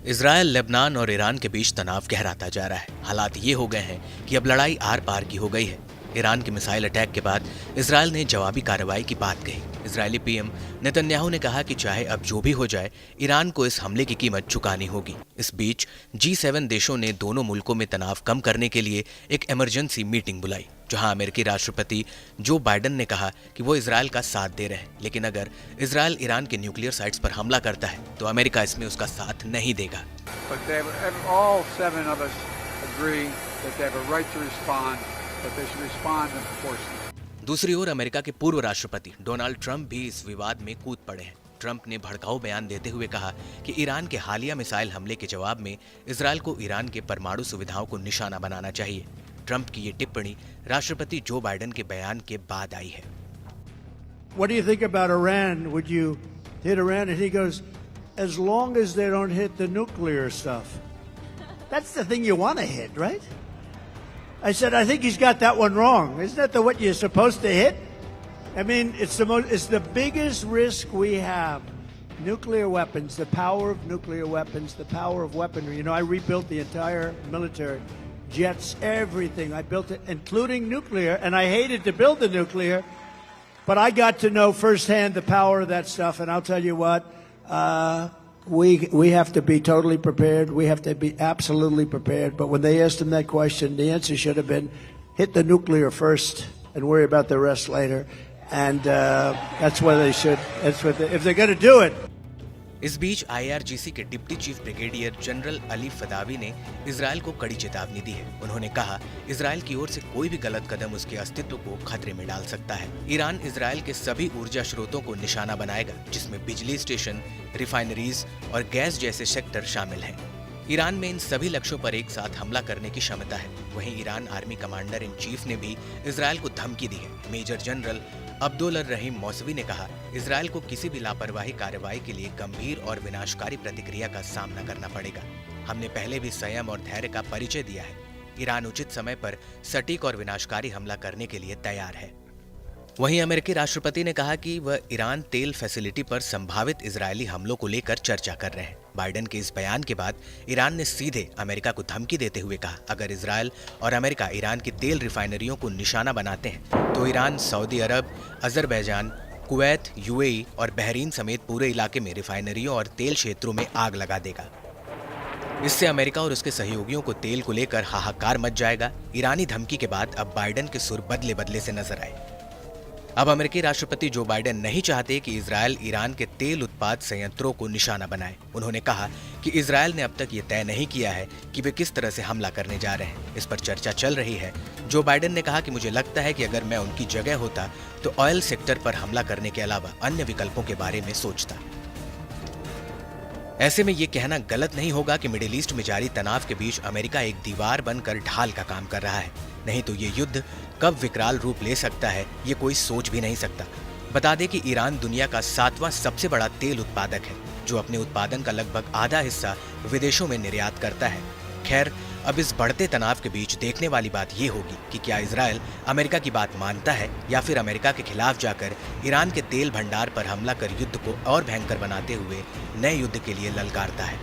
Israel, Lebanon और Iran के बीच तनाव गहराता जा रहा है। हालात ये हो गए हैं कि अब लड़ाई आर पार की हो गई है। ईरान के मिसाइल अटैक के बाद इजरायल ने जवाबी कार्रवाई की बात कही। इजरायली पीएम नेतन्याहू ने कहा कि चाहे अब जो भी हो जाए, ईरान को इस हमले की कीमत चुकानी होगी। इस बीच G7 देशों ने दोनों मुल्कों में तनाव कम करने के लिए एक इमरजेंसी मीटिंग बुलाई, जहां अमेरिकी राष्ट्रपति जो बाइडेन ने कहा कि वो इजरायल का साथ दे रहे हैं, लेकिन अगर इजरायल ईरान के न्यूक्लियर साइट्स पर हमला करता है तो अमेरिका इसमें उसका साथ नहीं देगा। दूसरी ओर अमेरिका के पूर्व राष्ट्रपति डोनाल्ड ट्रंप भी इस विवाद में कूद पड़े हैं। ट्रंप ने भड़काऊ बयान देते हुए कहा कि ईरान के हालिया मिसाइल हमले के जवाब में इजरायल को ईरान के परमाणु सुविधाओं को निशाना बनाना चाहिए। ट्रंप की ये टिप्पणी राष्ट्रपति जो बाइडेन के बयान के बाद आई है। What do you think about Iran? Would you hit Iran? And he goes, as long as they don't hit the nuclear stuff. That's the thing you want to hit, right? I said, I think he's got that one wrong. Isn't that what you're supposed to hit? I mean, it's the biggest risk we have. Nuclear weapons, the power of nuclear weapons, the power of weaponry. You know, I rebuilt the entire military, jets, everything. I built it, including nuclear, and I hated to build the nuclear, but I got to know firsthand the power of that stuff, and I'll tell you what, we have to be totally prepared. We have to be absolutely prepared. But when they asked him that question, the answer should have been, hit the nuclear first and worry about the rest later. And that's what they should. If they're going to do it. इस बीच IRGC के deputy chief brigadier general Ali Fadavi ने Israel को कड़ी चेतावनी दी है। उन्होंने कहा, इजरायल की ओर से कोई भी गलत कदम उसके अस्तित्व को खतरे में डाल सकता है। ईरान इजरायल के सभी ऊर्जा स्रोतों को निशाना बनाएगा, जिसमें बिजली स्टेशन, रिफाइनरीज और गैस जैसे सेक्टर शामिल हैं। ईरान में इन सभी लक्ष्यों पर एक साथ हमला करने की क्षमता है। वहीं Iran army commander in chief ने भी इजरायल को धमकी दी है। मेजर जनरल अब्दुल रहीम मौसवी ने कहा, इजरायल को किसी भी लापरवाही कार्रवाई के लिए गंभीर और विनाशकारी प्रतिक्रिया का सामना करना पड़ेगा। हमने पहले भी संयम और धैर्य का परिचय दिया है। ईरान उचित समय पर सटीक और विनाशकारी हमला करने के लिए तैयार है। वहीं अमेरिकी राष्ट्रपति ने कहा कि वह ईरान तेल फैसिलिटी पर संभावित इजरायली हमलों को लेकर चर्चा कर रहे हैं। बाइडेन के इस बयान के बाद ईरान ने सीधे अमेरिका को धमकी देते हुए कहा, अगर इजरायल और अमेरिका ईरान की तेल रिफाइनरियों को निशाना बनाते हैं तो ईरान सऊदी अरब, अजरबैजान, कुवैत, UAE और बहरीन समेत पूरे इलाके में रिफाइनरियों और तेल क्षेत्रों में आग लगा देगा। इससे अमेरिका और उसके सहयोगियों को तेल को लेकर हाहाकार मच जाएगा। ईरानी धमकी के बाद अब बाइडेन के सुर बदले बदले से नजर आए। अब अमेरिकी राष्ट्रपति जो बाइडेन नहीं चाहते कि इजरायल ईरान के तेल उत्पाद संयंत्रों को निशाना बनाए। उन्होंने कहा कि इजरायल ने अब तक ये तय नहीं किया है कि वे किस तरह से हमला करने जा रहे हैं। इस पर चर्चा चल रही है। जो बाइडेन ने कहा कि मुझे लगता है कि अगर मैं उनकी जगह होता तो ऑयल सेक्टर पर हमला करने के अलावा अन्य विकल्पों के बारे में सोचता। ऐसे में ये कहना गलत नहीं होगा कि मिडिल ईस्ट में जारी तनाव के बीच अमेरिका एक दीवार बनकर ढाल का काम कर रहा है। नहीं तो ये युद्ध कब विकराल रूप ले सकता है, ये कोई सोच भी नहीं सकता। बता दें कि ईरान दुनिया का 7वां सबसे बड़ा तेल उत्पादक है, जो अपने उत्पादन का लगभग आधा हिस्सा विदेशों में निर्यात करता है। खैर, अब इस बढ़ते तनाव के बीच देखने वाली बात ये होगी कि क्या इजरायल अमेरिका की बात मानता है या फिर अमेरिका के खिलाफ जाकर ईरान के तेल भंडार पर हमला कर युद्ध को और भयंकर बनाते हुए नए युद्ध के लिए ललकारता है।